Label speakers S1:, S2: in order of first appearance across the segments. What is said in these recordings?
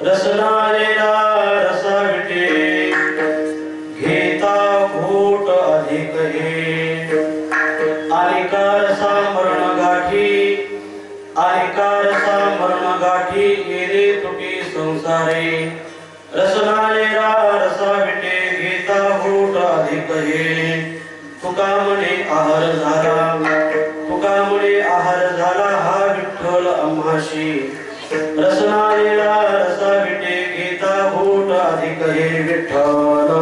S1: रसनालेला रसाविटे घेता घोट अधिक हे आलिकार मरण गाठी गेले तुटी संसारे रसनालेला रसाविटे घेता घोट अधिक हे तुकामुळे आहार झाला हा विठ्ठल आम्हाशी रसनालेला रसाविटे घेता घोट अधिक हे विठ्ठल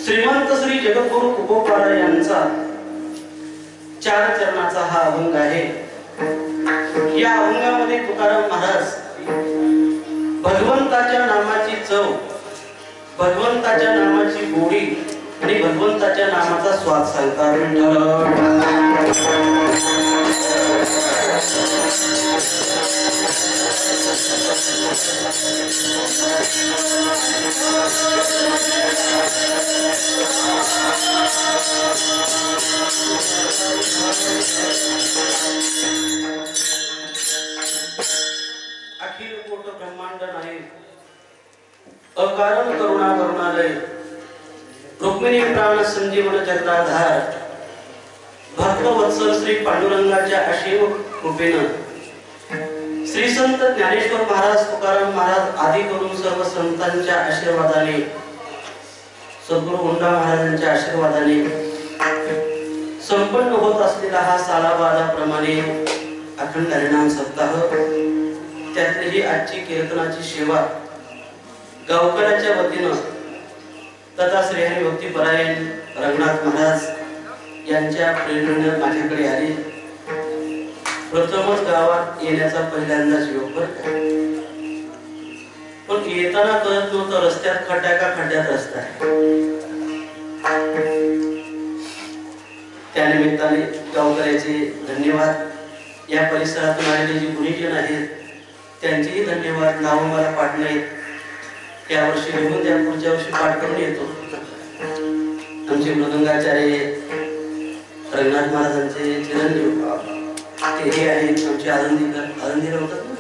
S1: श्रीमंत श्री जगद्गुरु तुकोबाराय यांचा 4 चरणाचा हा अभंग आहे। या अभंगामध्ये तुकाराम महाराज भगवंताच्या नामाची चव, भगवंताच्या नामाची गोडी आणि भगवंताच्या नामाचा स्वाद सांगतात। अकारण करुणा करुणालय रुक्मिणी प्राण संजीवन जगदाधार भक्तवत्सल श्री पांडुरंगाच्या असीम कृपेनं श्री संत ज्ञानेश्वर महाराज तुकाराम महाराज आदी करून सर्व संतांच्या आशीर्वादाने सद्गुरु हुंडा महाराजांच्या आशीर्वादाने संपन्न होत असलेला हा सालाबादाप्रमाणे अखंड हरिनाम सप्ताह त्यातली ही आजची कीर्तनाची सेवा गावकऱ्याच्या वतीनं तथा श्री हरी भक्ती परायण रंगनाथ महाराज यांच्या प्रेरणेने माझ्याकडे आली। प्रथमच गावात येण्याचा पहिल्यांदाच योग बरं, पण येताना कळत नव्हतं रस्त्यात खड्डा का खड्ड्यात रस्ता आहे। त्या निमित्ताने गावकऱ्याचे धन्यवाद। या परिसरातून आलेले जी गुणीजन आहेत त्यांचेही धन्यवाद। नाव मला पाठ नाहीत, या वर्षी निघून त्या पुढच्या वर्षी पाठ करून येतो। आमचे मृदंगाचार्य रंगनाथ महाराजांचे चिरंजीव ते आहेत आमचे आनंदीकर होतात ना,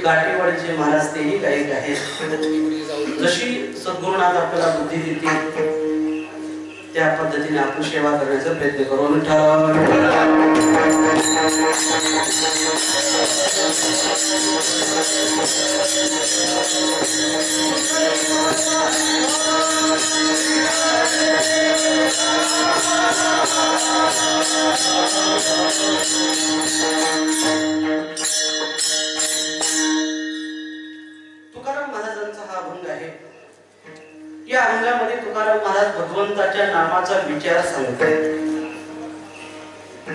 S1: काटेवाडीचे महाराज तेही गायक आहेत। जशी सद्गुरुनाथ आपल्याला बुद्धी देतील त्या पद्धतीने आपण सेवा करण्याचा प्रयत्न करू। तुकाराम महाराजांचा हा अभंग आहे। या अभंगामध्ये तुकाराम महाराज भगवंताच्या नामाचा विचार सांगतात।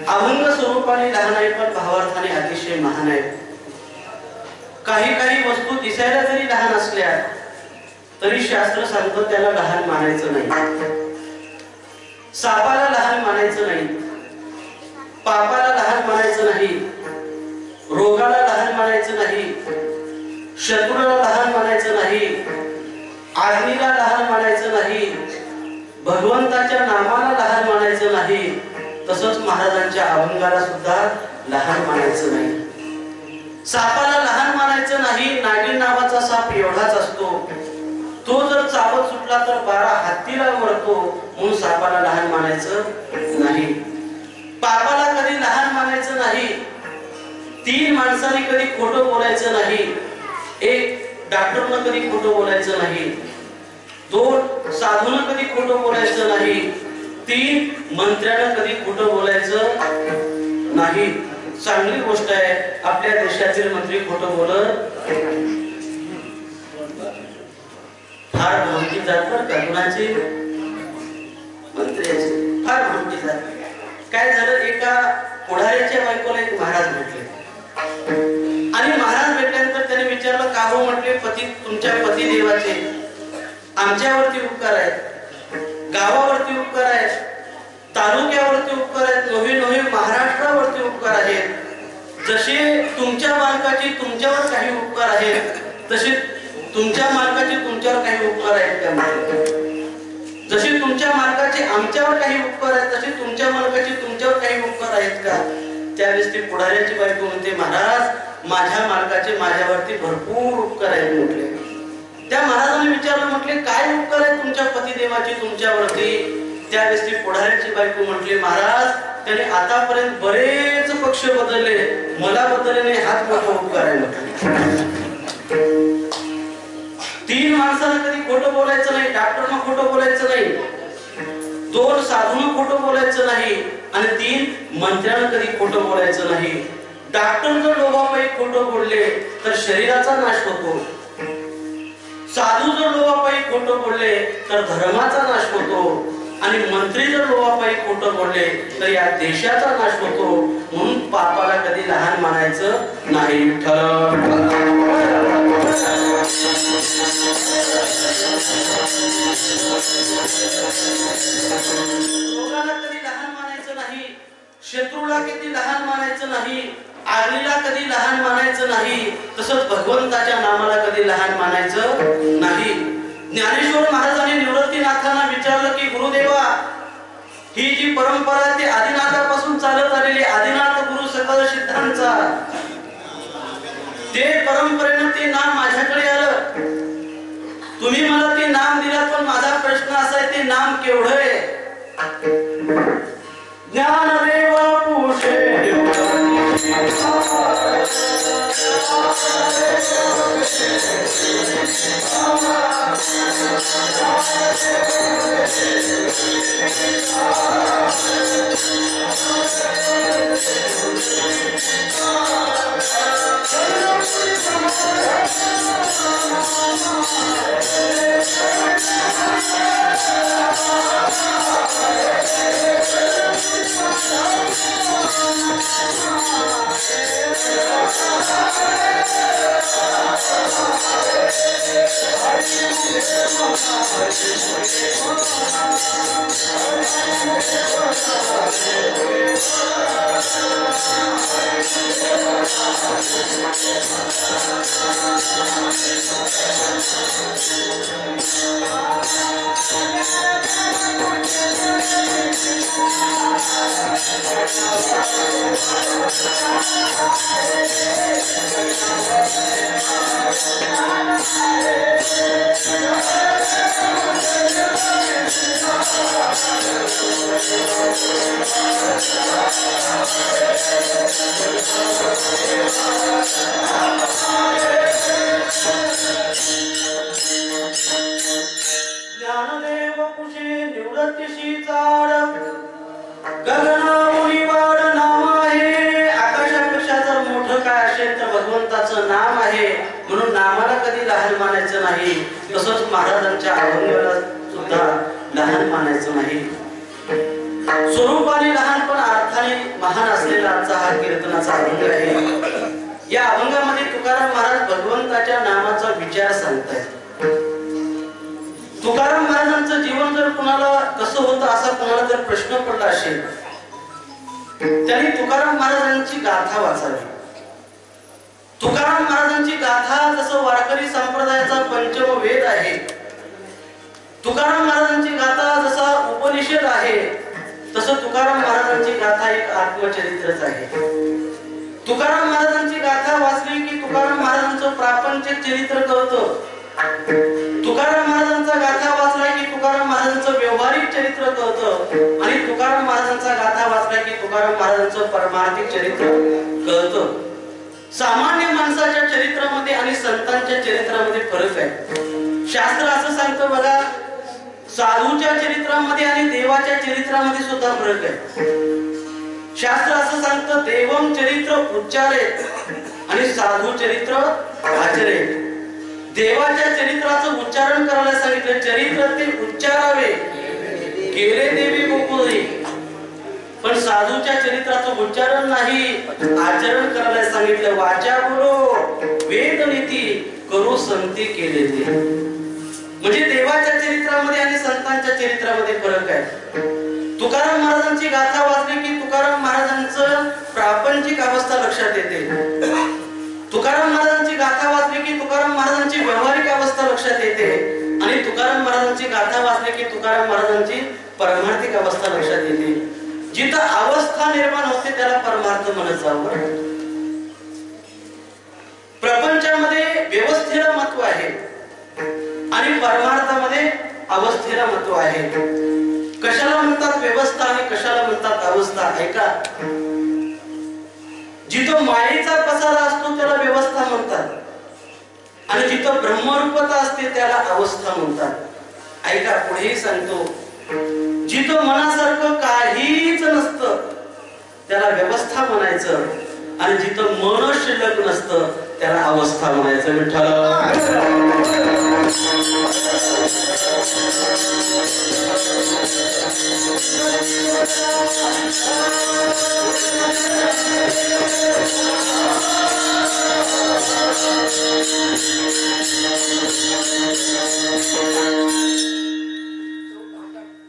S1: अभंग स्वरूपाने लहान आहे पण भावार्थाने अतिशय महान आहे। काही काही वस्तू दिसायला जरी लहान असल्या तरी शास्त्र सांगतं त्याला लहान मानायचं नाही। सापाला लहान मानायचं नाही, पापाला लहान मानायचं नाही, रोगाला लहान मानायचं नाही, शत्रूला लहान मानायचं नाही, आग्नीला लहान मानायचं नाही, भगवंताच्या नामाला लहान मानायचं नाही, तसंच महाराजांच्या अभंगाला सुद्धा लहान मानायचं नाही। सापाला लहान मानायचं नाही। नागिन नावाचा साप एवढाच असतो, तो जर चावत सुटला तर 12 हत्तीला मरतो, म्हणून सापाला लहान मानायचं नाही। पापाला कधी लहान मानायचं नाही। 3 माणसांनी कधी खोटं बोलायचं नाही। 1 डॉक्टरनं कधी खोटं बोलायचं नाही, 2 साधूनं कधी खोटं बोलायचं नाही, 3 मंत्र्यानं कधी खोटं बोलायचं नाही। चांगली गोष्ट आहे, आपल्या देशातील मंत्री खोटं बोलत फार भोंगी जात बरं का, कुणाची मंत्र्याची फार भोंगी जात। काय झालं, एका पुढाऱ्याच्या बायकोला एक महाराज भेटले आणि महाराज भेटल्यानंतर त्याने विचारलं, का हो म्हटले, पती तुमच्या पती देवाचे आमच्यावरती उपकार आहेत, गावावरती उपकार आहेत, तालुक्यावरती उपकार आहेत, नोहे महाराष्ट्रावरती उपकार आहेत। जसे तुमच्या मालकाचे तुमच्यावर काही उपकार आहेत तसे तुमच्या मालकाचे तुमच्यावर काही उपकार आहेत का? जसे तुमच्या मालकाचे आमच्यावर काही उपकार आहेत तसे तुमच्या मालकाचे तुमच्यावर काही उपकार आहेत का? त्यावेळेस ती पुढाऱ्याची बायको म्हणते, महाराज माझ्या मालकाचे माझ्यावरती भरपूर उपकार आहेत म्हटले। त्या महाराजांनी विचारलं, म्हटले काय उपकार आहेत तुमच्या पतिदेवाचे तुमच्यावरती? त्यावेळेस ती पुढाऱ्याची बायको म्हटली, महाराज त्याने आतापर्यंत बरेच पक्ष बदलले, मला बदलणे हाच मोठा उपकार आहे म्हटले। 3 माणसांना कधी खोटं बोलायचं नाही, डॉक्टरना खोटं बोलायचं नाही, 2 साधूंना खोटं बोलायचं नाही आणि 3 मंत्र्यांना कधी खोटं बोलायचं नाही। डॉक्टर जर लोभापायी खोटं बोलले तर शरीराचा नाश होतो, साधू जर लोभापायी खोटं बोलले तर धर्माचा नाश होतो आणि मंत्री जर लोभापायी खोटं बोलले तर या देशाचा नाश होतो। म्हणून पापाला कधी लहान मानायचं नाही। रोगाला कधी लहान मानायचं नाही, शत्रूला कधी लहान मानायचं नाही, आग्नीला कधी लहान मानायचं नाही, तसंच भगवंताच्या नामाला कधी लहान मानायचं नाही। ज्ञानेश्वर महाराजांनी निवृत्तीनाथांना विचारलं की गुरुदेवा, ही जी परंपरा ती आदिनाथापासून चालत आलेली, आदिनाथ गुरु सकल सिद्धांचा, ते परंपरेनं ते नाम माझ्याकडे आलं, तुम्ही मला ते नाम दिलात, पण माझा प्रश्न असा आहे, ते नाम केवढं आहे? ज्ञानदेव पुषे ज्ञानदेव कुशे निवृत्तीशी चाड गगनामुनी वाड नाम आहे. आकाशापेक्षा जर मोठं काय असेल तर भगवंताचं नाम आहे, म्हणून नामाला कधी लहान मानायचं नाही. तसंच महाराजांच्या अभंगाला सुद्धा लहान मानायचं नाही. स्वरूपाने लहान पण अर्थाने महान असलेला आजचा हा कीर्तनाचा अभंग आहे. या अभंगामध्ये तुकाराम महाराज भगवंताच्या नामाचा विचार सांगतायत. तुकाराम महाराजांचं जीवन जर कुणाला कसं होतं असा कुणाला जर प्रश्न पडला असेल, त्यांनी तुकाराम महाराजांची गाथा वाचावी. तुकाराम महाराजांची गाथा जसं वारकरी संप्रदायाचा पंचम वेद आहे, तुकाराम महाराजांची गाथा जसा उपनिषद आहे, तसं तुकाराम महाराजांची गाथा एक आत्मचरित्रच आहे. तुकाराम महाराजांची गाथा वाचली की तुकाराम महाराजांचं प्रापंचिक चरित्र कळतं. तुकाराम महाराजांचा गाथा वाचला की तुकाराम महाराजांचं व्यवहारिक चरित्र कळतं, आणि तुकाराम महाराजांचा गाथा वाचला की तुकाराम महाराजांचं परमार्थिक चरित्र कळतं. सामान्य माणसाच्या चरित्रामध्ये आणि संतांच्या चरित्रामध्ये फरक आहे. शास्त्र असं सांगतं बघा, साधूच्या चरित्रामध्ये आणि देवाच्या चरित्रामध्ये सुद्धा फरक आहे. शास्त्र असं सांगतं, देवम चरित्र उच्चारेत आणि साधू चरित्र आचरेत. देवाच्या चरित्राचं उच्चारण करायला सांगितलं, चरित्र ते उच्चारावे गेले देवी गोकुळी. पण साधूच्या चरित्राचं उच्चारण नाही, आचरण करायला सांगितलं. वाचा बोलो वेद नीती करू संती केले ते. म्हणजे देवाच्या चरित्रामध्ये आणि संतांच्या चरित्रामध्ये फरक आहे. तुकाराम महाराजांची गाथा वाचली की तुकाराम महाराजांचं प्रापंचिक अवस्था लक्षात येते. तुकाराम महाराजांची गाथा वाचली की तुकाराम महाराजांची व्यवहारिक अवस्था लक्षात येते, आणि तुकाराम महाराजांची गाथा वाचली की तुकाराम महाराजांची परमार्थिक अवस्था लक्षात येते. जिथं अवस्था निर्माण होते त्याला परमार्थ म्हणत जावं. प्रपंचामध्ये व्यवस्थेला महत्व आहे आणि परमार्थामध्ये अवस्थेला महत्व आहे. कशाला म्हणतात व्यवस्था आणि कशाला म्हणतात अवस्था? ऐका, जिथं मायेचा पसारा असतो त्याला व्यवस्था म्हणतात, आणि जिथं ब्रह्मरूपता असते त्याला अवस्था म्हणतात. ऐका, पुढेही सांगतो, जिथं मनासारखं काहीच नसतं त्याला व्यवस्था म्हणायचं, आणि जिथं मन शिल्लक नसतं त्याला अवस्था म्हणायचं. विठ्ठल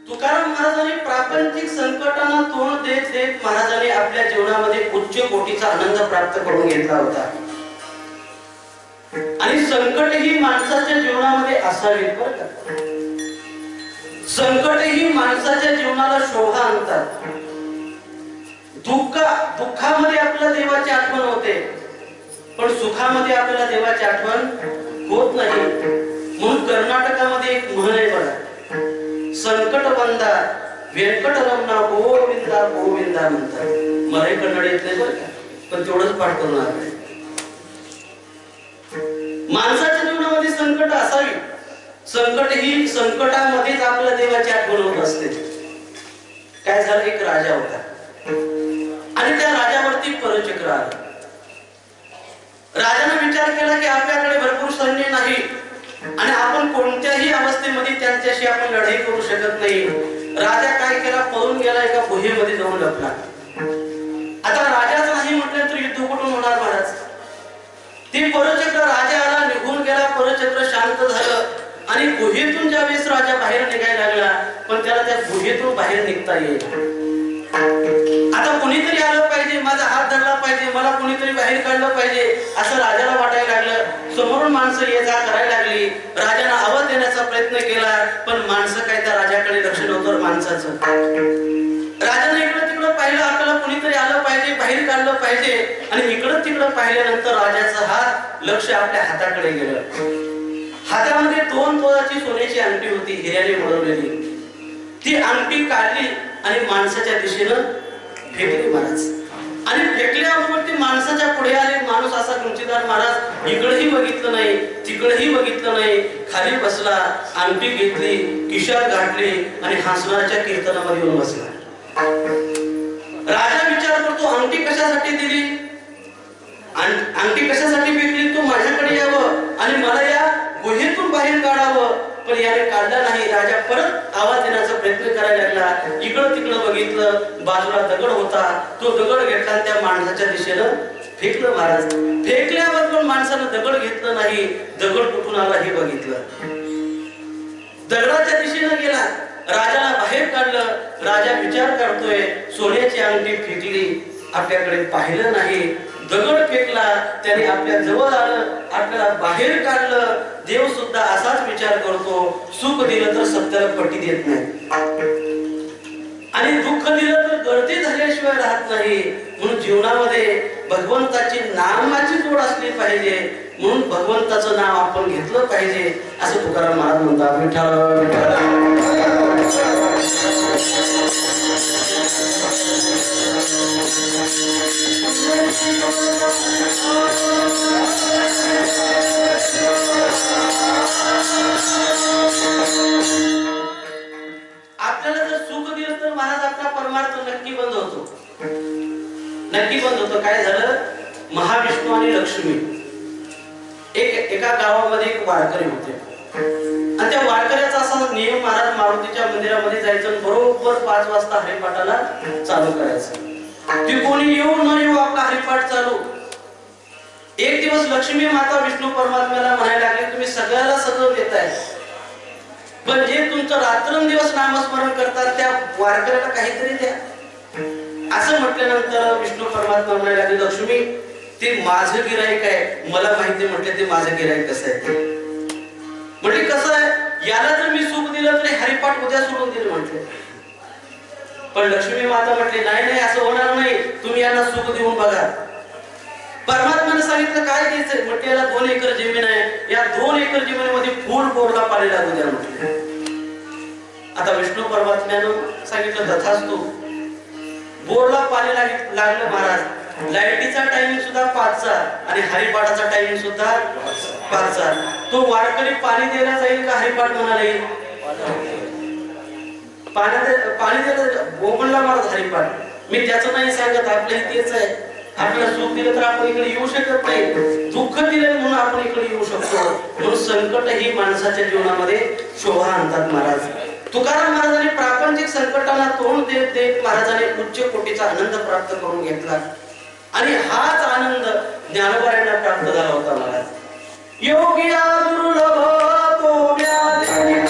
S1: तुकाराम महाराजांनी प्रापंचिक संकटांना तोंड देत देत महाराजांनी आपल्या जीवनामध्ये उच्च कोटीचा आनंद प्राप्त करून घेतला होता. आणि संकट ही माणसाच्या जीवनामध्ये असावी. संकट ही माणसाच्या जीवनाला शोभा आणतात. दुःखामध्ये आपल्याला देवाची आठवण होते, पण सुखामध्ये आपल्याला देवाची आठवण होत नाही. म्हणून कर्नाटकामध्ये एक म्हण आहे बघा, संकट बंदा व्यंकटरमणा गोविंदा गोविंदा म्हणतात. मलाही कन्नड येत नाही बरं का, पण तेवढंच पाठ करून आलं. माणसाच्या जीवनामध्ये संकट असावी, संकट ही संकटामध्येच आपल्या देवाची आठवण होत असते. काय झालं, एक राजा होता आणि त्या राजावरती परचक्र आलं. राजाने विचार केला की आपल्याकडे भरपूर सैन्य नाही आणि आपण कोणत्याही अवस्थेमध्ये त्यांच्याशी आपण लढाई करू शकत नाही. राजा काय केला, पळून गेला, एका गुहेमध्ये जाऊन लपला. आता राजाच नाही म्हटलं तर युद्ध कुठून होणार महाराज? ती परचक्र राजा आला, निघून गेला, परचक्र शांत झालं आणि गुहेतून ज्यावेळेस राजा बाहेर निघायला लागला, पण त्याला त्या गुहेतून बाहेर निघता येईल. आता कोणीतरी आलं पाहिजे, माझा हात धरला पाहिजे, मला कोणीतरी बाहेर काढलं पाहिजे असं राजाला वाटायला लागलं. समोरून माणसं ये जा करायला लागली. राजाने आवाज देण्याचा प्रयत्न केला, पण माणसं काय त्या राजाकडे लक्ष नव्हतं माणसाचं. राजाने इकडं तिकडं पाहिलं, आपल्याला कोणीतरी आलं पाहिजे, बाहेर काढलं पाहिजे, आणि इकडं तिकडं पाहिल्यानंतर राजाचं हात लक्ष आपल्या हाताकडे गेलं. हातामध्ये 2 तोळाची सोन्याची अंगठी होती, हिऱ्याने बनवलेली. ती अंगठी काढली आणि माणसाच्या दिशेनं फेकली महाराज. आणि फेकल्याबरोबर ती माणसाच्या पुढे आले. माणूस असा गुंचीदार महाराज, इकडेही बघितलं नाही, तिकडेही बघितलं नाही, खाली बसला, अंगठी घेतली, खिशात घातली आणि हसणाऱ्याच्या कीर्तनामध्ये येऊन बसला. राजा विचार करतो, अंगठी कशासाठी दिली, अंगठी कशासाठी फेकली? तू माझ्याकडे यावं आणि मला या गुहेतून बाहेर काढावं, पण याने काढला नाही. राजा परत आवाज देण्याचा प्रयत्न करायला लागला. इकडं तिकडं बघितलं, बाजूला दगड होता, तो दगड घेतला आणि त्या माणसाच्या दिशेनं फेकलं महाराज. फेकल्यावर पण माणसानं दगड घेतलं नाही. दगड कुठून आला हे बघितलं, दगडाच्या दिशेनं गेला, राजाला बाहेर काढलं. राजा विचार करतोय, सोन्याची अंगठी फेकली, आपल्याकडे पाहिलं नाही, दगड फेकला, त्याने आपल्या जवळ आलं, आपल्याला बाहेर काढलं. देव सुद्धा असाच विचार करतो, सुख दिलं तर सत्याला पट्टी देत नाही आणि दुःख दिलं तर गर्दी झाल्याशिवाय राहत नाही. म्हणून जीवनामध्ये भगवंताची नामाची जोड असली पाहिजे, म्हणून भगवंताचं नाव आपण घेतलं पाहिजे असं तुकाराम महाराज म्हणतात. विठ्ठल विठ्ठल. आपल्याला जर सुख दिलं तर महाराज आपला परमार्थ नक्की बंद होतो, नक्की बंद होतो. काय झालं, महाविष्णू आणि लक्ष्मी एका गावामध्ये एक वारकरी होते आणि त्या वारकऱ्याचा असा नियम, महाराज मारुतीच्या मंदिरामध्ये जायचं, बरोबर 5 वाजता हरिपाठाला चालू करायचं. ती कोणी येऊ न येऊ आपला हरिपाठ चालू. एक दिवस लक्ष्मी माता विष्णू परमात्म्याला म्हणायला लागले, तुम्ही सगळ्याला सगळं देताय, पण जे तुमचं रात्रंदिवस नामस्मरण करतात त्या वारकऱ्याला काहीतरी द्या. असं म्हटल्यानंतर विष्णू परमात्मा म्हणायला लागले, लक्ष्मी ते माझं गिराईक आहे, मला माहिती. म्हटले, ते माझं गिराईक कसं आहे? म्हटले, कसं आहे, याला जर मी सुख दिलं तरी हरिपाठ उद्या सोडून दिलं म्हटले. पण लक्ष्मी माता म्हटले, नाही नाही, असं होणार नाही, तुम्ही यांना सुख देऊन बघा. परमात्म्याने सांगितलं काय द्यायचं? म्हटलं, याला 2 एकर जमीन आहे, या 2 एकर जमिनीमध्ये फुल बोरला पाणी लागू द्या म्हटले. आता विष्णू परमात्म्यानं सांगितलं, तथास्तु. बोरला पाणी लागलं महाराज. लाईटीचा टायमिंग सुद्धा 5चा आणि हरिपाठाचा टायमिंग सुद्धा 5चा. तो वारकरी पाणी द्यायला जाईल का हरिपाठ म्हणायला येईल? पाणी द्यायला बोंबणला महाराज हरिपाठ. मी त्याचं नाही सांगत, आपल्या तेच आहे. आपल्याला सुख दिलं तर आपण इकडे येऊ शकत नाही, दुःख दिलं म्हणून आपण इकडे येऊ शकतो. म्हणून संकट ही माणसाच्या जीवनामध्ये शोभा आणतात महाराज. तुकाराम महाराजांनी प्रापंचिक संकटांना तोंड देत देत महाराजांनी उच्च कोटीचा आनंद प्राप्त करून घेतला आणि हाच आनंद ज्ञानोबांना प्राप्त झाला होता महाराज. योगिया दुर्लभ तो व्याधी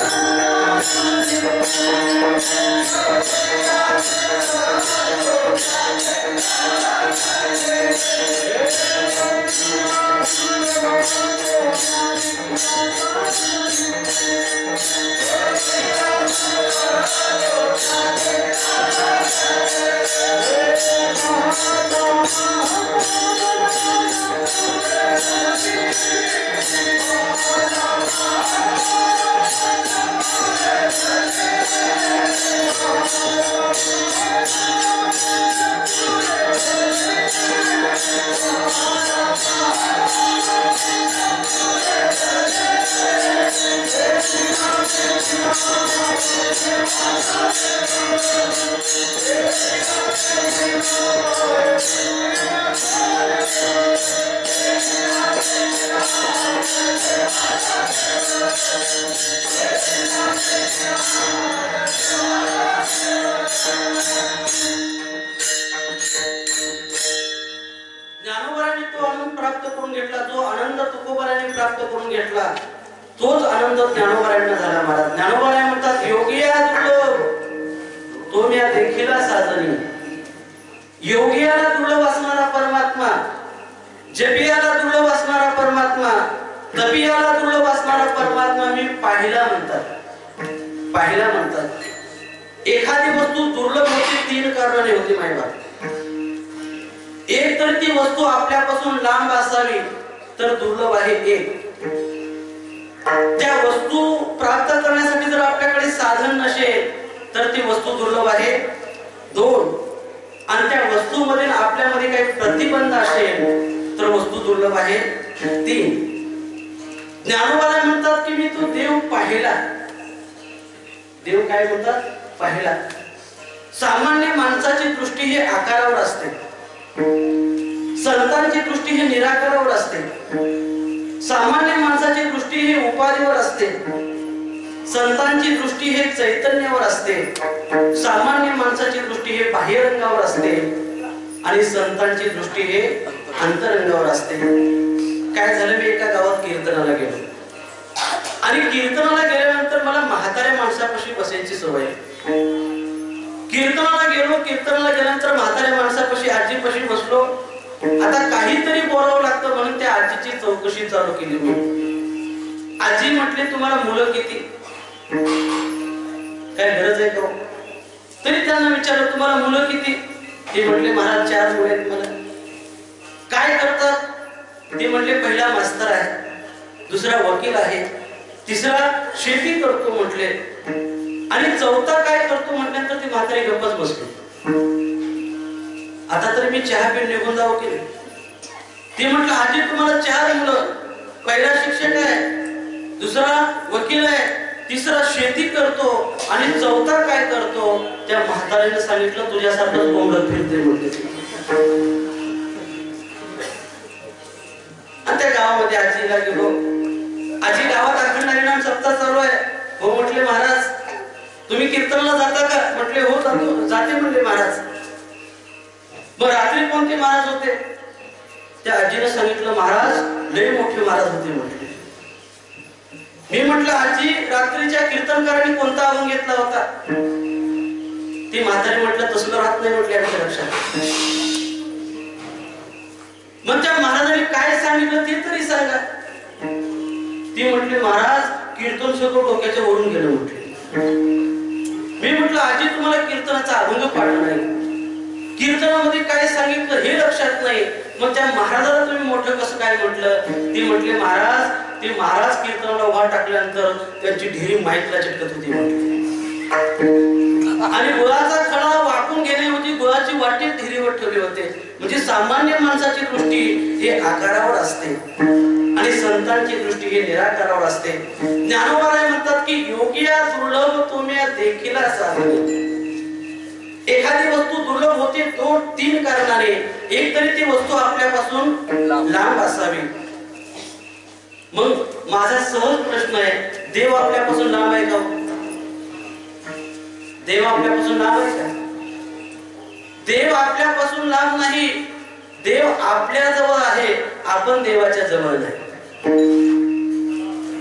S1: प्राप्त करून घेतला, जो आनंद तुकोबाराने प्राप्त करून घेतला, तोच आनंद ज्ञानोबारायांना झाला. महाराज ज्ञानोबाराय म्हणतात, योगिया दुर्लभ तो म्या देखीला साधनी. योगियाला दुर्लभ असणारा परमात्मा, जपियाला दुर्लभ असणारा परमात्मा, तपियाला दुर्लभ असणारा परमात्मा मी पाहिला म्हणतात. पाहिला म्हणतात. एखादी वस्तू दुर्लभ होती तीन कारणाने होती माहिती. एक तर ती वस्तू आपल्यापासून लांब असावी तर दुर्लभ आहे एक. त्या वस्तू प्राप्त करण्यासाठी जर आपल्याकडे साधन नसेल तर ती वस्तू दुर्लभ आहे दोन. आणि त्या वस्तूमध्ये आपल्यामध्ये काही प्रतिबंध असेल तर वस्तू दुर्लभ आहे तीन. ज्ञानोबा म्हणतात की मी तो देव पाहिला. देव काय म्हणतात? पाहिला. सामान्य माणसाची दृष्टी ही आकारावर असते, संतांची दृष्टी ही निराकारावर असते. सामान्य माणसाची दृष्टी ही उपाधीवर असते, संतांची दृष्टी हे चैतन्यावर असते. सामान्य माणसाची दृष्टी हे बाह्यरंगावर असते आणि संतांची दृष्टी हे अंतरंगावर असते. काय झालं, मी एका गावात कीर्तनाला गेलो आणि कीर्तनाला गेल्यानंतर मला म्हाताऱ्या माणसापाशी बसायची सवय. कीर्तनाला गेल्यानंतर म्हाताऱ्या माणसापाशी आजीपाशी बसलो. आता काहीतरी बोलावं लागतं म्हणून त्या आजीची चौकशी चालू केली. मी आजी म्हटले, तुम्हाला मुलं किती? काय गरज आहे का? तरी त्यांना विचारलं, तुम्हाला मुलं किती? ते म्हटले, महाराज 4 मुलं आहेत मला. काय करतात? ते म्हटले, पहिला मास्तर आहे, दुसरा वकील आहे, तिसरा शेती करतो म्हटले आणि चौथा काय करतो म्हटल्यानंतर ती म्हातारी गप्पच बसली. आता तर मी चहा पिऊन निघून जावं की नाही. ती म्हटलं, आजी तुम्हाला 4 मुलं, पहिला शिक्षक आहे, दुसरा वकील आहे, तिसरा शेती करतो आणि चौथा काय करतो? त्या म्हातारीने सांगितलं, तुझ्यासारखं बोंबलत फिरते म्हटले. आणि त्या गावामध्ये आजीला गेलो. आजी, गावात अखंड हरिनाम सप्ताह चालू आहे. हो म्हटले, महाराज तुम्ही कीर्तनाला जाता का? म्हटले, हो जातो. जाते म्हणले महाराज. मग रात्री कोणते महाराज होते? त्या आजीने सांगितलं, महाराज लय मोठे महाराज होते म्हटले. मी म्हटलं, आजी रात्रीच्या कीर्तनकारांनी कोणता अभंग घेतला होता? ती म्हातारी म्हटलं, तसलं राहत नाही म्हटले आमच्या लक्षात. मग त्या महाराजांनी काय सांगितलं ते तरी सांगा. ती म्हटली, महाराज कीर्तन सगळं डोक्याच्या वरून गेलं म्हटले. मी म्हटलं, आजी तुम्हाला कीर्तनाचा अभंग पाठला नाही, कीर्तनामध्ये काय सांगितलं हे लक्षात नाही, मग त्या महाराजाला तुम्ही मोठं कसं काय म्हटलं? ती म्हटली, महाराज ते महाराज कीर्तनाला उभा टाकल्यानंतर त्यांची ढेरी माईकला चिटकत होती म्हटली आणि गुळाचा खडा वाटून घेण्याऐवजी गुळाची वाटी ढेरीवर ठेवले होते. म्हणजे सामान्य माणसाची दृष्टी हे आकारावर असते आणि संतांची दृष्टी हे निराकारावर असते. ज्ञानोबा म्हणतात की योगिया दुर्लभ तुम्ही देखीला साधनी. एखादी वस्तू दुर्लभ होते 2-3 कारणाने. एक तरी ती वस्तू आपल्यापासून लांब असावी. मग माझा सहज प्रश्न आहे, देव आपल्यापासून लांब आहे का? देव आपल्यापासून लांब आहे का? देव आपल्यापासून लांब नाही. देव आपल्या जवळ आहे, आपण देवाच्या जवळ नाही.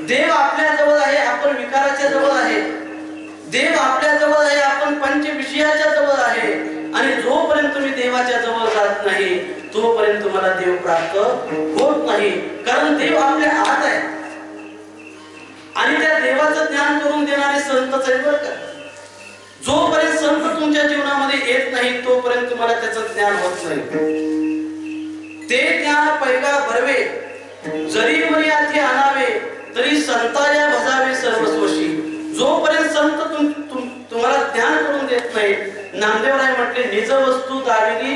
S1: देव आपल्या जवळ आहे, आपण विकाराच्या जवळ आहे. देव आपल्या जवळ आहे, आपण पंच विषयाच्या जवळ आहे. आणि जोपर्यंत तुम्ही देवाच्या जवळ जात नाही तोपर्यंत तुम्हाला देव प्राप्त होत नाही. कारण देव आपल्या आत आहे आणि त्या देवाचं ज्ञान करून देणारे संतच आहेत बरं का. जोपर्यंत संत तुमच्या जीवनामध्ये येत नाही तोपर्यंत तुम्हाला त्याचं ज्ञान होत नाही. ते ज्ञान पैगा भरवे जरी मर्यादे आणावे तरी संताया भजावे सर्वस्वशी. जोपर्यंत संत तुम्हाला ज्ञान करून देत नाही, नामदेवराय म्हटले, निज वस्तू दाविली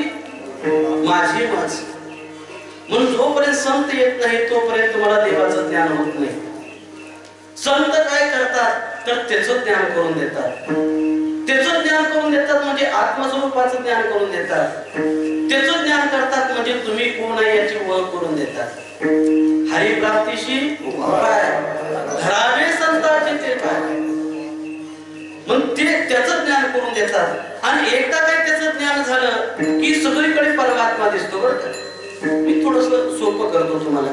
S1: माझी माझ. म्हणून जोपर्यंत संत येत नाही तोपर्यंत तुम्हाला देवाचं ज्ञान होत नाही. संत काय करतात तर त्याचं ज्ञान करून देतात. त्याचं ज्ञान करून देतात म्हणजे आत्मस्वरूपाचं ज्ञान करून देतात. त्याचं ज्ञान करतात म्हणजे तुम्ही कोण आहे याची ओळख करून देतात. हरिप्राप्तीशी उपाय धरावे संतांचे ते पाय. मग ते त्याचं ज्ञान करून देतात आणि एकदा काय त्याचं ज्ञान झालं की सगळीकडे परमात्मा दिसतो बरं का. मी थोडस सोपं करतो तुम्हाला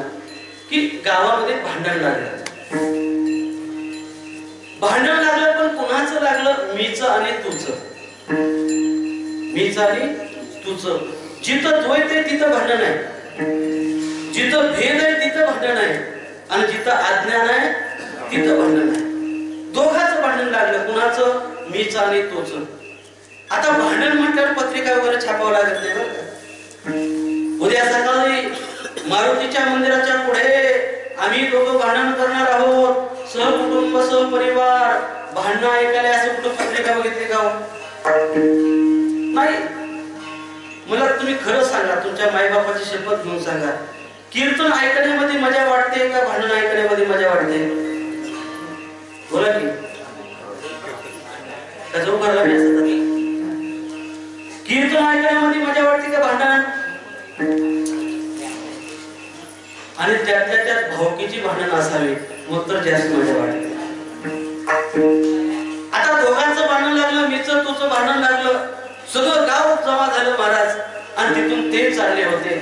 S1: की गावामध्ये भांडण लागलं. भांडण लागलं पण कुणाचं लागलं? मीच आणि तुझ. मीच आणि तुझ. जिथं द्वैत आहे तिथं भांडण आहे, जिथं भेद आहे तिथं भांडण आहे, आणि जिथं अज्ञान आहे तिथं भांडण आहे. दोघांचं भांडण लागलं. कुणाचं? मीच आणि तोच. आता भांडण म्हटल्यावर पत्रिका वगैरे छापावं लागत नाही बरं का. उद्या सकाळी मारुतीच्या मंदिराच्या पुढे आम्ही दोघं भांडण करणार आहोत, सहकुटुंब सहपरिवार भांडणं ऐकायला, असं कुठं पत्रिका बघितली का? नाही. मला तुम्ही खरं सांगा, तुमच्या मायबापाची शपथ घेऊन सांगा, कीर्तन ऐकण्यामध्ये मजा वाटते का भांडण ऐकण्यामध्ये मजा वाटते? बोला की. जो करला कीर्तन ऐकण्यामध्ये मजा वाटते का भांडण? आणि त्यात भावकीची भांडण असावी मग तर जास्त मजा वाटते. आता दोघांचं भांडण लागलं, मीच तुझं भांडण लागलं, सगळं गाव जमा झालं महाराज, आणि तिथून ते चालले होते.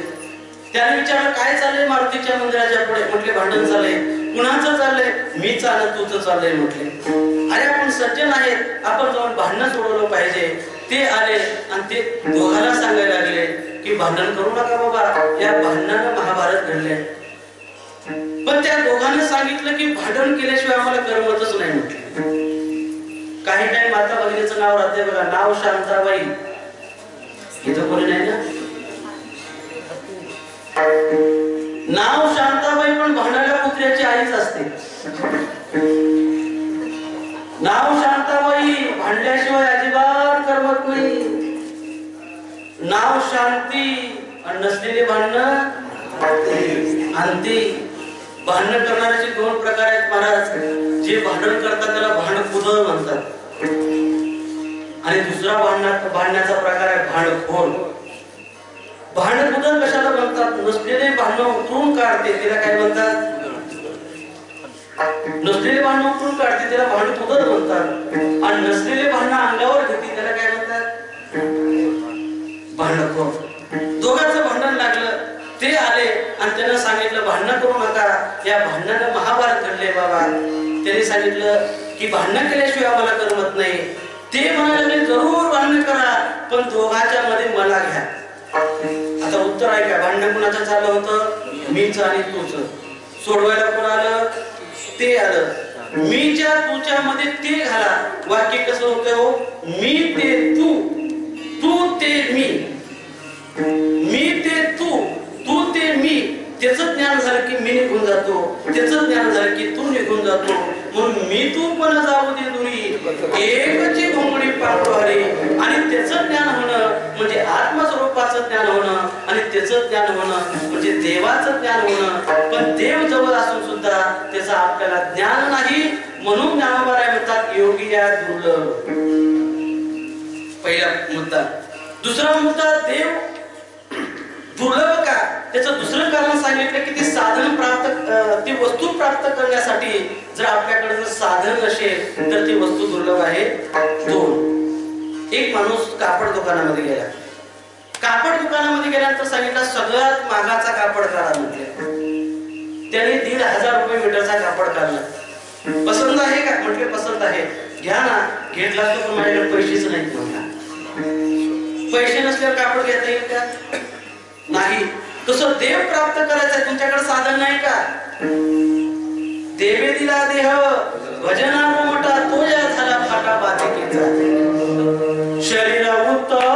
S1: त्याने विचारलं काय चाललंय मारुतीच्या मंदिराच्या पुढे? म्हटले भांडण चाललंय. कुणाचं चाललंय? मीच आणि तुझं चाललंय म्हटले. अरे आपण सज्जन आहेत, आपण जाऊन भांडण सोडवलं पाहिजे. ते आले आणि ते दोघांना सांगायला लागले की भांडण करू नका बाबा, या भांडणानं महाभारत घडले. पण त्या दोघांना सांगितलं की भांडण केल्याशिवाय आम्हाला करमतच नाही म्हटले. काही काही माता भगिनीचं नाव राहते बघा, नाव शांताबाई. इथं कोणी नाही ना? नाव शांताबाई पण भांडायला कुत्र्याची आईच असते. नाव शांताबाई भांडल्याशिवाय अजिबात करमत नाही. नाव शांती आणि नसलेले भांडणं आणते. भांडण करणाऱ्याचे दोन प्रकार आहेत महाराज. जे भांडण करतात त्याला भांडकुदळ म्हणतात, आणि दुसरा भांडण्याचा प्रकार आहे भांडखोर. भांडकुदळ कशाला म्हणतात? नसलेले भांडण उतरून काढते त्याला काय म्हणतात? नसलेले भांडण उतरून काढते त्याला भांडकुदळ म्हणतात, आणि नसलेले भांडण अंगावर घेते त्याला काय म्हणतात? भांडखोर. दोघांचं भांडण लागलं. ते आले आणि त्यांना सांगितलं भांडण करू नका, या भांडणानं महाभारत घडले बाबा. त्यांनी सांगितलं की भांडण केल्याशिवाय आम्हाला करमत नाही. ते म्हणाले जरूर भांडण करा, पण दोघांच्या मध्ये मला घ्या. आता उत्तर आहे का? भांडण कुणाचं चाललं होतं? मीच आणि तूच. सोडवायला कोण आलं? ते आलं. मीच्या तूच्या मध्ये ते घाला. वाक्य कसं होतं हो? मी ते तू, तू ते मी, मी ते तू, तू ते मी. त्याचं ज्ञान झालं की मी निघून जातो, त्याचं ज्ञान झालं की तू निघून जातो. म्हणून मी तू पण जाऊ दे दुरी, एकची घोंगडी पाहतो हरी. आणि त्याचं ज्ञान होणं म्हणजे आत्मस्वरूपाचं ज्ञान होणं, आणि त्याचं ज्ञान होणं म्हणजे देवाचं ज्ञान होणं. पण देव जवळ असून सुद्धा त्याचं आपल्याला ज्ञान नाही. म्हणून ज्ञानोबा म्हणतात योगी या दुर्लभ. पहिला मुद्दा. दुसरा मुद्दा, देव दुर्लभ का? त्याचं दुसरं कारण सांगितलं की ते साधन प्राप्त, ती वस्तू प्राप्त करण्यासाठी जर आपल्याकडे जर साधन नसेल तर ती वस्तू दुर्लभ आहे. दोन. एक माणूस कापड दुकानामध्ये गेला. कापड दुकानामध्ये गेल्यानंतर सांगितलं सगळ्यात महागाचा कापड काढा म्हटले. त्याने 1,500 रुपये मीटरचा कापड काढला. पसंत आहे का? म्हटले पसंत आहे. घ्या ना. घेतला तर पण माझ्याकडे पैसेच नाहीत म्हणला. पैसे नसल्यावर कापड घेता येईल का? नाही. तसं देव प्राप्त करायचं आहे, तुमच्याकडे साधन नाही का? देवे दिला देह भजनानो मोठा, तो या झाला फाटा बाधिकेचा. शरीर उत्तम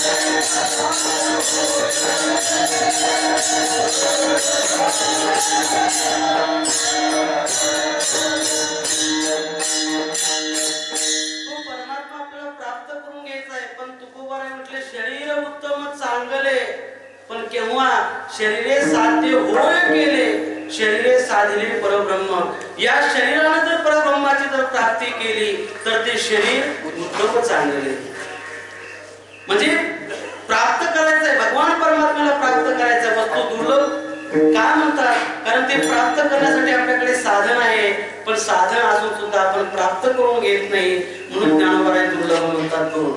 S1: परमात्मा आपल्याला प्राप्त करून घ्यायचा आहे, पण तुकोबाराय म्हटले शरीर उत्तम चांगले, पण केव्हा शरीरे साध्य होय केले, शरीरे साधले परब्रह्म. या शरीराने जर परब्रह्माची जर प्राप्ती केली तर ते शरीर उत्तम चांगले. म्हणजे प्राप्त करायचंय, भगवान परमात्म्याला प्राप्त करायचं. वस्तू दुर्लभ का म्हणतात? कारण ते प्राप्त करण्यासाठी आपल्याकडे साधन आहे, पण साधन असून सुद्धा आपण प्राप्त करून घेत नाही, म्हणून ज्ञानोबराय दुर्लभ म्हणतात करून.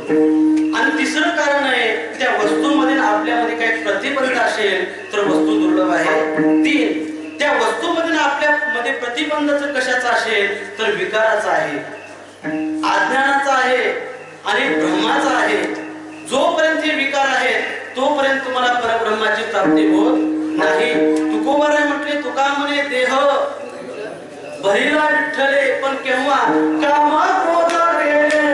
S1: आणि तिसरं कारण आहे, त्या वस्तूमध्ये आपल्यामध्ये काही प्रतिबंध असेल तर वस्तू दुर्लभ आहे. 3, त्या वस्तूमध्ये आपल्यामध्ये प्रतिबंधाचं कशाचा असेल तर विकाराचा आहे, अज्ञानाचा आहे आणि भ्रमाचा आहे. जोपर्यंत हे विकार आहेत तोपर्यंत तुम्हाला परब्रह्माची प्राप्ती होत नाही. तुकोबाराय म्हटले, तुका म्हणे देह भरिला विठ्ठले, पण केव्हा कामा क्रोध गेले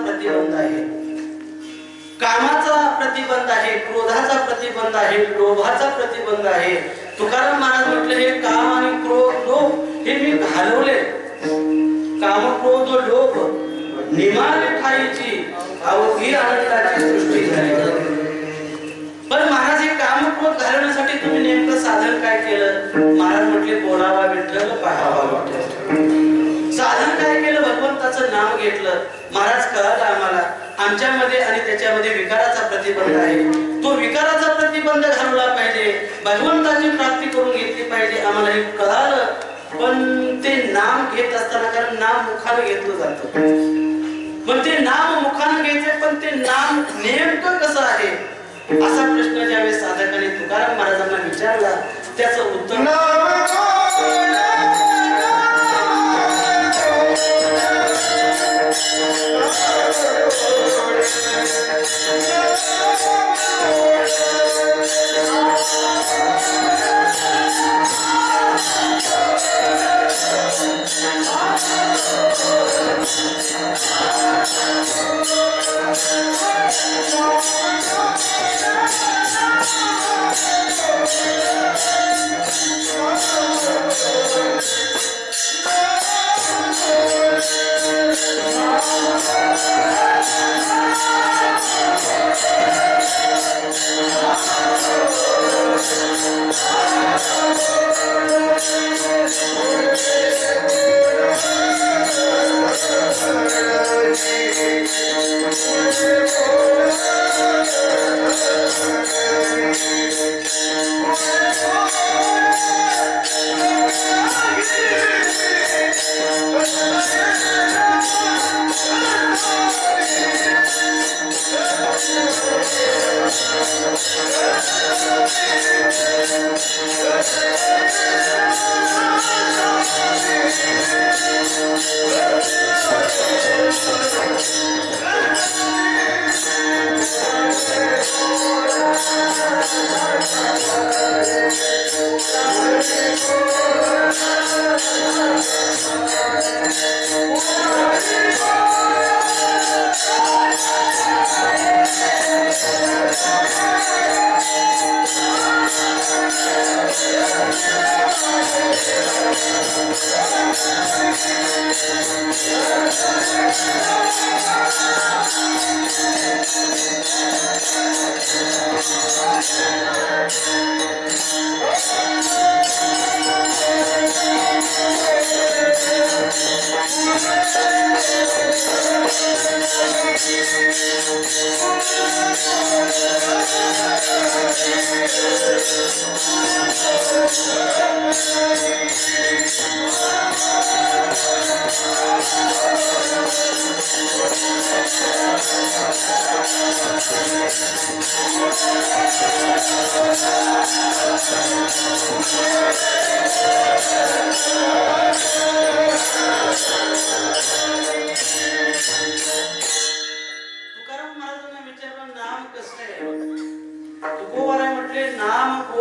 S1: प्रतिबंध आहे, कामाचा प्रतिबंध आहे, क्रोधाचा प्रतिबंध आहे, लोभाचा प्रतिबंध आहे. तुकाराम महाराज म्हटले, हे काम आणि क्रोध लोभ हे मी घालवले. काम क्रोध लोभ निमाले ठाईची अवघी आनंदाची सृष्टी झाली. पण महाराज हे काम क्रोध घालवण्यासाठी तुम्ही नेमकं साधन काय केलं? महाराज म्हटले, बोलावा विठ्ठल, पाहावा विठ्ठल. साधन काय केलं? भगवंताचं नाव घेतलं. महाराज कळालं आम्हाला आमच्यामध्ये आणि त्याच्यामध्ये विकाराचा प्रतिबंध आहे, तो विकाराचा प्रतिबंध घालवला पाहिजे, भगवंताची प्राप्ती करून घेतली पाहिजे. आम्हाला हे कळालं. पण ते नाम घेत असताना, कारण नाम मुखानं घेतलं जातं, पण ते नाम मुखानं घ्यायचे, पण ते नाम नेमकं कसं आहे असा प्रश्न ज्यावेळेस साधकाने तुकाराम महाराजांना विचारला, त्याचं उत्तर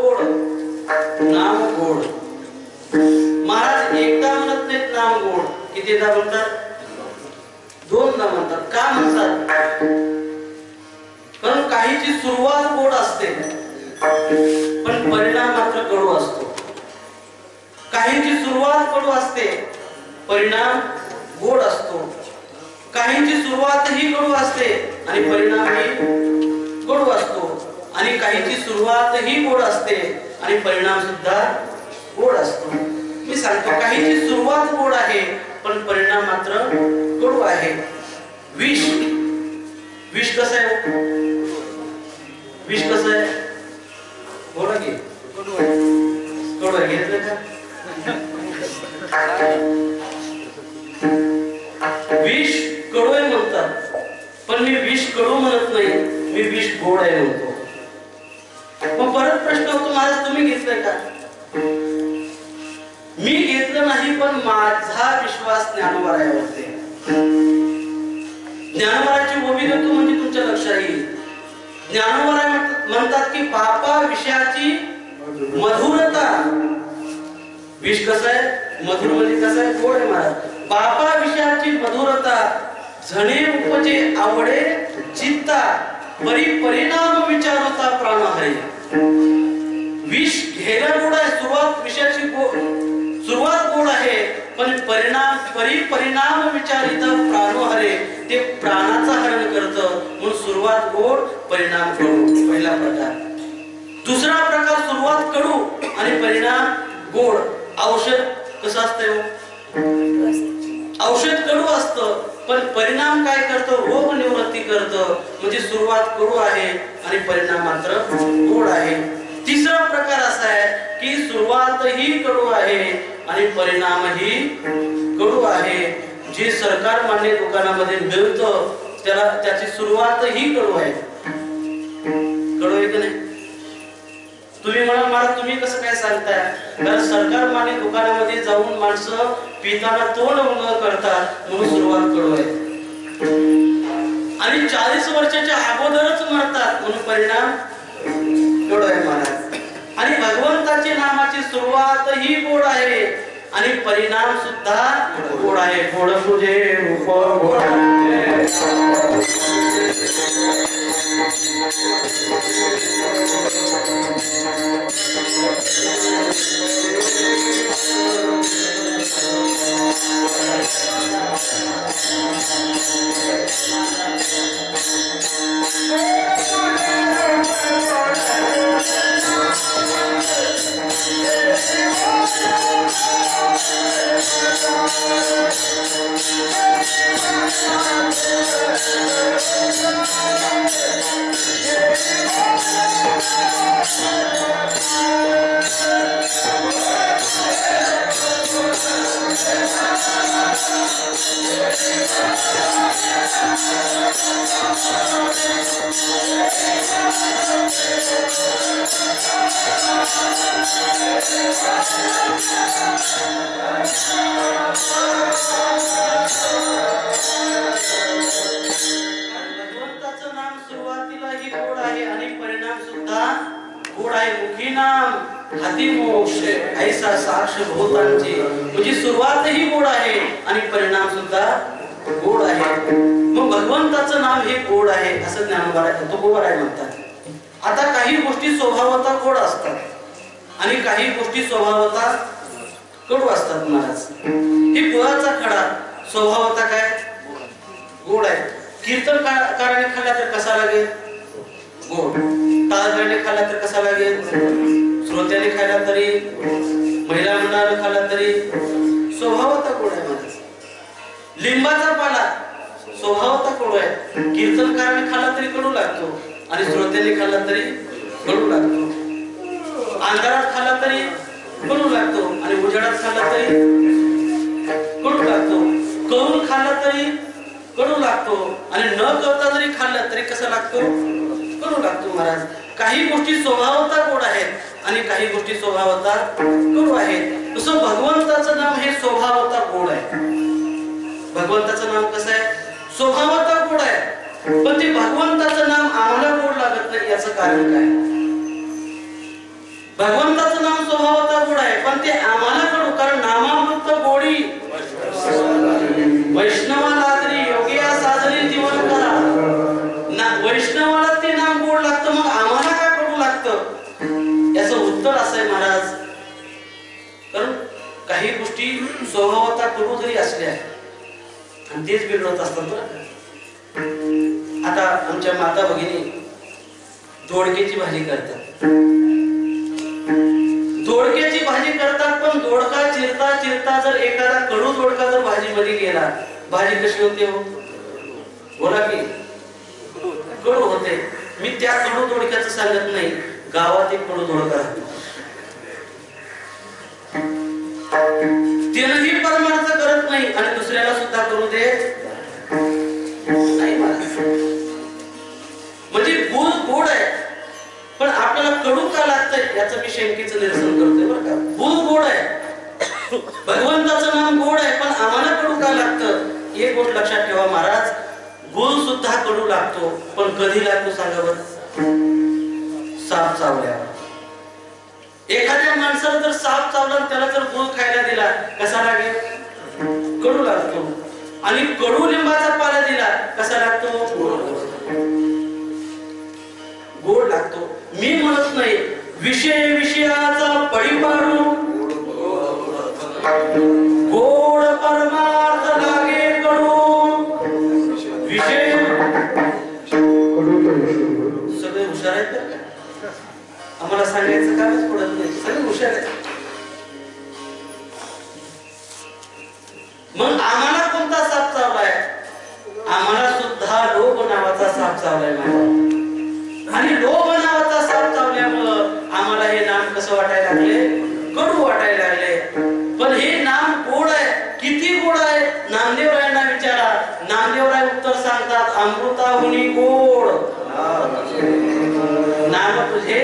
S1: गोड नाम गोड. महाराज एकदा म्हणत नाहीत नाम गोड, कितीदा म्हणतात? दोनदा म्हणतात. का म्हणतात? कारण काहीची सुरुवात गोड असते पण परिणाम मात्र कडू असतो. काहीची सुरुवात कडू असते, परिणाम गोड असतो. काहीची सुरुवात ही कडू असते आणि परिणाम ही कडू असतो. आणि काहीची सुरुवात ही गोड असते आणि परिणाम सुद्धा गोड असतो. मी सांगतो, काहीची सुरुवात गोड आहे पण परिणाम मात्र कडू आहे. विष, विष कसं आहे? विष कसं आहे? बोला की. कडू आहे, घेतलं का? विष कडू आहे म्हणतात, पण मी विष कडू म्हणत नाही, मी विष गोड आहे म्हणतो. मग परत प्रश्न होतो, महाराज तुम्ही घेतलंय का? मी घेतलं नाही, पण माझा विश्वास ज्ञानोबा रायावरती. ज्ञानोबाची ओवी देतो म्हणजे तुमच्या लक्षात येईल. ज्ञानोबा राय म्हणतात की पापा विषयाची मधुरता. विष कसं आहे? मधुर म्हणजे कसं आहे? गोड आहे महाराज. पापा विषयाची मधुरता झणे उपजे आवडे चित्ता, परी परिणाम विचारता प्राण हरे. विष घ्यायला गोड आहे, सुरुवात विषयाची सुरुवात गोड आहे, पण परिणाम परिणाम विचारित प्राण हरे, ते प्राणाचा हरण करतं. म्हणून सुरुवात गोड, परिणाम कडू, पहिला प्रकार. दुसरा प्रकार सुरुवात कडू आणि परिणाम गोड. औषध कसं असतं? औषध कडू असतं पण परिणाम काय करतं? रोग निवृत्ती करतं. म्हणजे सुरुवात कडू आहे आणि परिणाम मात्र गोड आहे. तिसरा प्रकार असा आहे की सुरुवात ही कडू आहे आणि परिणाम ही कडू आहे. जे सरकार मान्य दुकानामध्ये मिळतं त्याला त्याची सुरुवात ही कडू आहे. कडू आहे की नाही? तुम्ही म्हणा मला तुम्ही कसं काय सांगताय? कारण सरकार मान्य दुकानामध्ये जाऊन माणसं पिताना तोंड उघड करतात म्हणून सुरुवात कडू आहे. आणि 40 वर्षाच्या अगोदरच मरतात म्हणून परिणाम कडू आहे महाराज. आणि भगवंताची नामाची सुरुवात ही गोड आहे आणि परिणाम सुद्धा गोड आहे. गोड तुझे रूप गोड भगवंताचं नाम सुरुवातीला ही गोड आहे आणि परिणाम सुद्धा गोड आहे. मुखी नाम हाती मोक्ष ऐसा साक्ष भूतांची. म्हणजे सुरुवात ही गोड आहे आणि परिणाम सुद्धा गोड आहे. मग भगवंताचं नाम हे गोड आहे असं ज्ञानोबा तो गोड आहे म्हणतात. आता काही गोष्टी स्वभावतः गोड असतात आणि काही गोष्टी स्वभावतः कडू असतात महाराज. ही गुळाचा खडा स्वभावतः काय? गोड आहे. कीर्तनकाराने खाल्ला तर कसा लागेल? गोड. टाळगडने खाल्ला तर कसा लागेल? श्रोत्याने खाल्ला तरी, महिला मंडळाने खाल्ला तरी स्वभावतः गोड आहे महाराज. लिंबाचा पाला स्वभावतः कडू आहे. कीर्तनकाराने खाल्ला तरी कडू लागतो आणि श्रोत्याने खाल्ला तरी कडू लागतो. अंधारात खाल्ला तरी कडू लागतो आणि उजेडात खाल्ला तरी कडू लागतो. करून खाल्ला तरी कडू लागतो आणि न करता जरी खाल्ला तरी कसा लागतो? कडू लागतो महाराज. काही गोष्टी स्वभावतः गोड आहेत आणि काही गोष्टी स्वभावतः कडू आहेत. तसं भगवंताचं नाम हे स्वभावतः गोड आहे. भगवंताचं नाम कसं आहे? स्वभावतः गोड आहे. पण ते भगवंताचं नाम आम्हाला गोड लागत नाही याचं कारण काय? भगवंताचं नाम स्वभावाचा गोड आहे, पण ते आम्हाला कडू, कारण नामामृत गोडी वैष्णवाला योगिया साधने जीवन करा. वैष्णवाला ते नाम गोड लागतं, मग आम्हाला का कडू लागतं? याचं उत्तर असं आहे महाराज, कारण काही गोष्टी स्वभावाचा कडू जरी असल्या आणि तेच बिघडत असतात बरं. आता आमच्या माता भगिनी दोडक्याची भाजी करतात, दोडक्याची भाजी करतात, पण दोडका चिरता चिरता जर एखादा कडू दोडका जर भाजी मध्ये गेला, भाजी कशी होते हो? बोला की कडू होते. मी त्या कडू दोडक्याचं सांगत नाही, गावात एक कडू दोडका त्यानंही परमार्थ करत नाही आणि दुसऱ्याला सुद्धा करू देत नाही. म्हणजे गुळ गोड आहे, पण आपल्याला कडू का लागतंय याचं मी शंकेचं निरसन करतोय बरं का. गुळ गोड आहे, भगवंताचं नाम गोड आहे, पण आम्हाला कडू का लागतं हे गोष्ट लक्षात ठेवा महाराज. गुळ सुद्धा कडू लागतो, पण कधी लागतो सांगा बरं? साप चावल्यावर. एखाद्या माणसाला जर साप चावला त्याला जर गुळ खायला दिला कसा लागेल? कडू लागतो. आणि कडू लिंबाचा पाला दिला कसा लागतो? गोड लागतो. मी म्हणत नाही विषय विषयाचा पळीपाडू गोड परमार्थ लागे कडू. विषय सगळे हुशार आहेत का? आम्हाला सांगायचं कामच पडत नाही, सगळे हुशार आहेत. मग आम्हाला कोणता साप चावलाय? आम्हाला सुद्धा लोभ नावाचा साप चावलाय माझा. आणि लोभ नावाचा साप चावल्यामुळं आम्हाला हे नाम कसं वाटायला लागले? कडू वाटायला लागले. पण हे नाम गोड आहे. किती गोड आहे? नामदेवरायांना विचारा, नामदेवराय उत्तर सांगतात, अमृताहुनी गोड नाम तुझे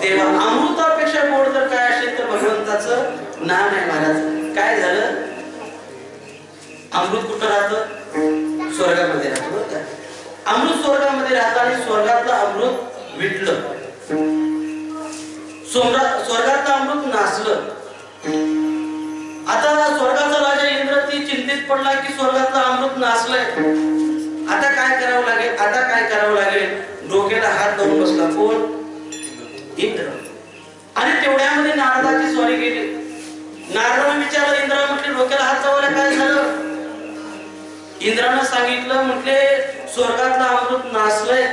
S1: देवा. अमृतापेक्षा गोड जर काय असेल तर भगवंताचं नाम आहे महाराज. काय झालं? अमृत कुठं राहतं? स्वर्गामध्ये राहतं बरं का. अमृत स्वर्गामध्ये राहतं आणि स्वर्गातलं अमृत विटलं, स्वर्गातलं अमृत नासलं. आता स्वर्गाचा राजा इंद्र ती चिंतित पडला की स्वर्गातलं अमृत नासलंय, आता काय करावं लागेल? आता काय करावं लागेल? डोक्याला हात लावून बसला. कोण? इंद्र. आणि तेवढ्यामध्ये नारदाची स्वारी गेली. नारदाने विचारलं, इंद्रा म्हटले डोक्याला हात लावायला काय झालं? इंद्रानं सांगितलं, म्हटले स्वर्गातलं अमृत नासलंय,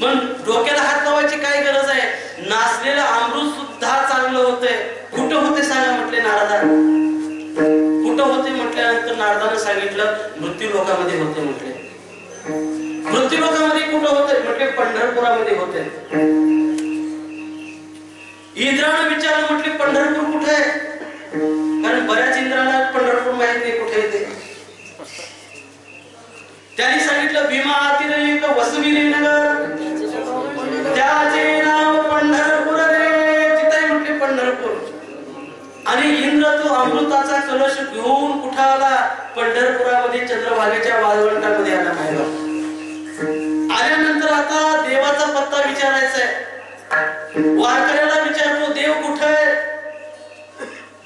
S1: पण डोक्याला हात लावायची काय गरज आहे? नासलेलं अमृत सुद्धा चांगलं होतंय. कुठं होते सांगा म्हटले नारदा. कुठं होते म्हटल्यानंतर नारदानं सांगितलं, मृत्यू लोकामध्ये होते म्हटले. मृत्यू लोकामध्ये कुठं होते म्हटले? पंढरपुरामध्ये होते. इंद्रानं विचारलं, म्हटले पंढरपूर कुठे आहे? कारण बऱ्याच इंद्राला पंढरपूर माहित नाही कुठे येते. त्यांनी सांगितलं, भीमा अतिरेक वसविले नगर त्याचे नाव पंढरपूर रे. तिथे म्हटले पंढरपूर. आणि इंद्र तो अमृताचा कलश घेऊन कुठं आला? पंढरपुरामध्ये चंद्रभागेच्या वाळवंटामध्ये आला. आल्यानंतर आता देवाचा पत्ता विचारायचा आहे. वारकऱ्याला विचारतो, देव कुठे आहे?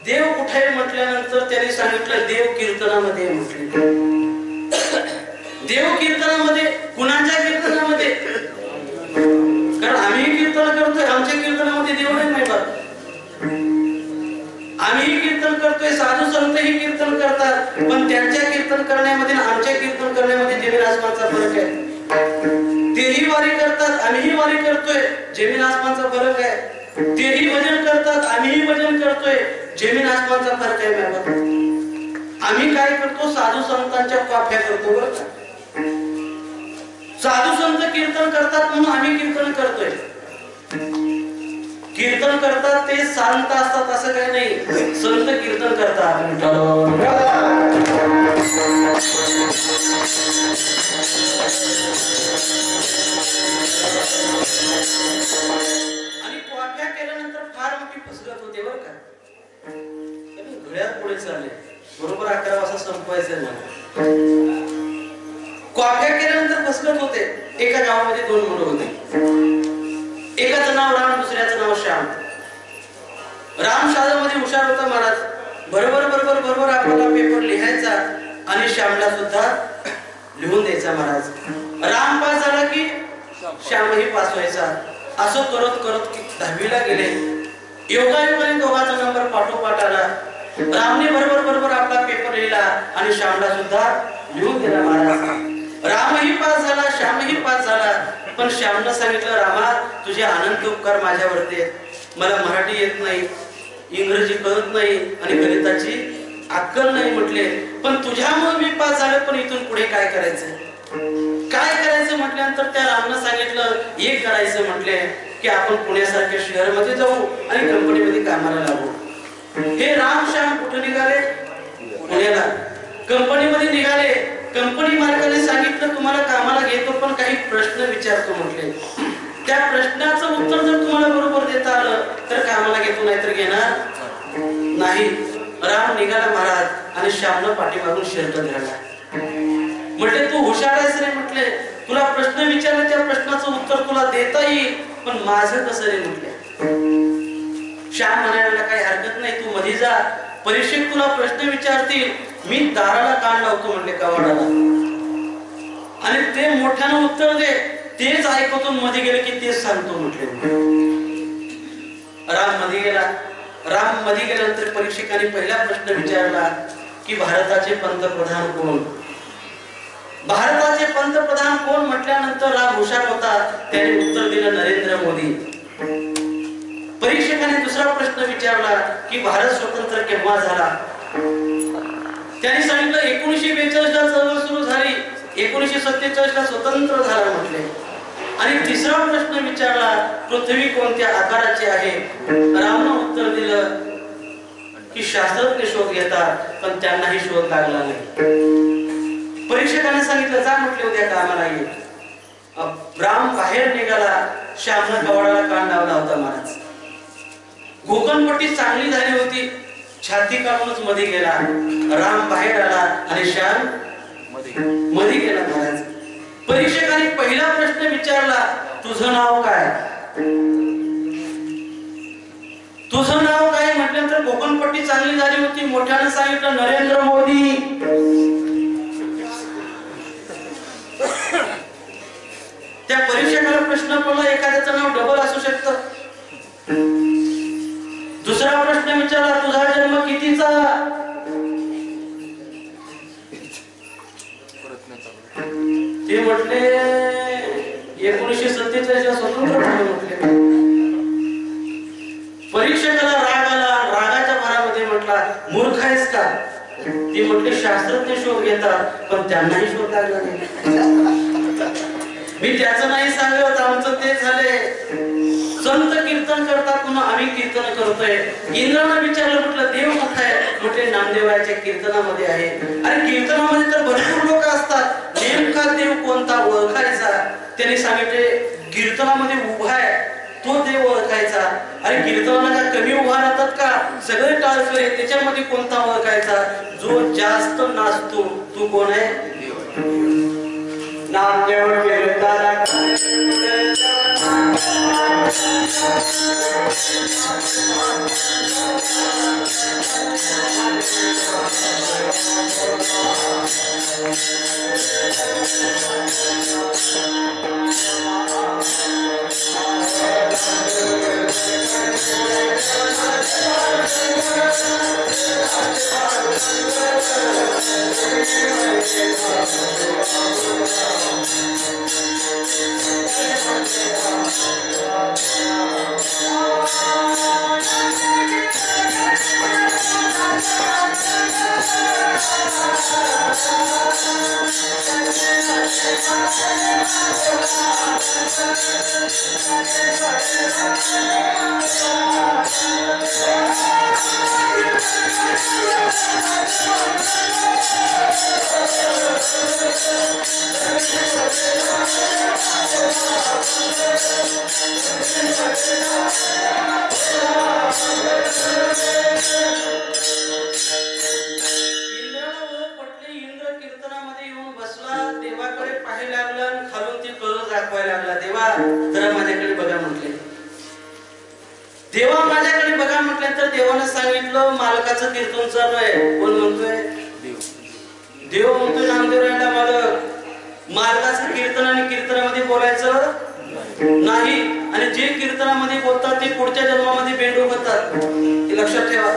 S1: देव कुठे म्हटल्यानंतर त्यांनी सांगितलं, देव कीर्तनामध्ये म्हटले. देव कीर्तनामध्ये. कुणाच्या कीर्तनामध्ये? कारण आम्ही कीर्तन करतोय, आमच्या कीर्तनामध्ये देव नाही बघ. आम्ही कीर्तन करतोय, साधू संतही कीर्तन करतात, पण त्यांच्या कीर्तन करण्यामध्ये आमच्या कीर्तन करण्यामध्ये जमीन आसमानचा फरक आहे. तेही वारी करतात, आम्हीही वारी करतोय, जमीन आसमानचा फरक आहे. तेही भजन करतात, आम्हीही भजन करतोय, जमीन आसमानचा फरक आहे. आम्ही काय करतो? साधू संतांच्या कॉफ्या करतो बरं का. साधू संत कीर्तन करतात म्हणून आम्ही कीर्तन करतोय. कीर्तन करतात ते शांत असतात असं काही नाही. संत कीर्तन करतात. आणि कॉफ्या केल्यानंतर फार मोठी फसगत होते बरं का. घड्याळ पुढे चालले, बरोबर 11 वाजता संपवायचं मला. कॉफ्या केल्यानंतर फसगत होते. एका गावामध्ये 2 मुलं होते. एकाचं नाव राम, दुसऱ्याचं नाव श्याम. राम शाळेमध्ये हुशार होता महाराज, बरोबर बरोबर बरोबर आपल्याला पेपर लिहायचा आणि श्यामला सुद्धा लिहून द्यायचा महाराज. राम पास झाला की श्यामही पास व्हायचा. असं करत करत 10वी ला गेले. योगायोगाने दोघांचा नंबर पाठोपाठ आला. रामने बरोबर बरोबर आपला पेपर लिहिला आणि श्यामला सुद्धा लिहून दिला महाराज. रामही पास झाला, श्यामही पास झाला. पण श्यामनं सांगितलं, रामा तुझे अनंत उपकार माझ्यावरती आहेत. मला मराठी येत नाही, इंग्रजी कळत नाही आणि गणिताची अक्कल नाही म्हटले, पण तुझ्यामुळे मी पास झालो. पण इथून पुढे काय करायचं, काय करायचं म्हटल्यानंतर त्या रामनं सांगितलं, एक करायचं म्हटले की आपण पुण्यासारख्या शहरामध्ये जाऊ आणि कंपनीमध्ये कामाला लागू. हे राम श्याम कुठे निघाले? पुण्याला. कंपनीमध्ये निघाले. कंपनी मालकाने सांगितलं, तुम्हाला कामाला घेतो पण काही प्रश्न विचारतो म्हटले. त्या प्रश्नाचं उत्तर जर तुम्हाला बरोबर देता आलं तर कामाला घेतो, नाहीतर घेणार नाही. राम निघाला महाराज आणि श्यामनं पाठीमागून शर्ट धरला. म्हटले तू हुशार आहेस रे म्हटले, तुला प्रश्न विचारले त्या प्रश्नाचं उत्तर तुला देता येईल, पण माझं कसं रे म्हटले. श्याम म्हणायला काही हरकत नाही, तू मध्ये जा, परीक्षक तुला प्रश्न विचारतील, मी दाराला कान लावतो म्हटले कवाडाला, आणि ते मोठ्यानं उत्तर दे, तेच ऐकतो. मध्ये गेले की तेच सांगतो म्हटले. राम मध्ये गेला. राम मध्ये गेल्यानंतर परीक्षकाने पहिला प्रश्न विचारला की भारताचे पंतप्रधान कोण? भारताचे पंतप्रधान कोण म्हटल्यानंतर राम हुशार होता, त्याने उत्तर दिलं नरेंद्र मोदी. परीक्षकाने दुसरा प्रश्न विचारला की भारत स्वतंत्र केव्हा झाला? त्यांनी सांगितलं 1942 ला चळवळ सुरू झाली, 1947 ला स्वतंत्र झाला म्हटले. आणि तिसरा प्रश्न विचारला, पृथ्वी कोणत्या आकाराची आहे? रामने उत्तर दिलं की शास्त्रज्ञ शोध घेतात, पण त्यांनाही शोध लागला नाही. परीक्षकाने सांगितलं जा म्हटले उद्या कामाला ये. राम बाहेर निघाला. श्यामने कवाडाला कान लावला होता महाराज. घोकणपट्टी चांगली झाली होती, छाती काढूनच मध्ये गेला. राम बाहेर आला आणि श्याम मध्ये गेला महाराज. परीक्षकाने पहिला प्रश्न विचारला, तुझं नाव काय? तुझं नाव काय म्हटल्यानंतर घोकणपट्टी चांगली झाली होती, मोठ्याने सांगितलं नरेंद्र मोदी. त्या परीक्षकाला प्रश्न पडला, एखाद्याचं नाव डबल असू शकतं. दुसरा प्रश्न विचारला, तुझा जन्म कितीचा? ते म्हटले 1947 ला स्वतंत्र झाले म्हटले. परीक्षकाला राग आला. रागाच्या भरामध्ये म्हटला, मूर्ख आहेस का? ते म्हटले शास्त्रज्ञ शोध घेतात, पण त्यांनाही शोध लागला नाही. मी त्याचं नाही सांगत, आमचं ते झाले. संत कीर्तन करतात म्हणून आम्ही कीर्तन करतोय. इंद्रानं विचारलं, म्हटलं देव कुठे आहे? म्हटले नामदेवाच्या कीर्तनामध्ये आहे. अरे कीर्तनामध्ये तर भरपूर लोक असतात, नेमका देव कोणता ओळखायचा? त्यांनी सांगितले कीर्तनामध्ये उभा आहे तो देव ओळखायचा. अरे कीर्तनाला का कमी उभा राहतात का? सगळे टाळकरी, त्याच्यामध्ये कोणता ओळखायचा? जो जास्त नाचतो तू कोण आहे? नामदेव कीर्तनाला
S2: Thank you.
S1: देवा माझ्याकडे बघा म्हटल्यानंतर देवानं सांगितलं मालकाचं कीर्तन चालू आहे. कोण म्हणतोय? देव म्हणतोय नामदेवरायला मालक मालकाचं कीर्तन आणि कीर्तनामध्ये बोलायचं नाही. आणि जे कीर्तनामध्ये बोलतात ते पुढच्या जन्मामध्ये बेंडू होतात. हे लक्षात ठेवा.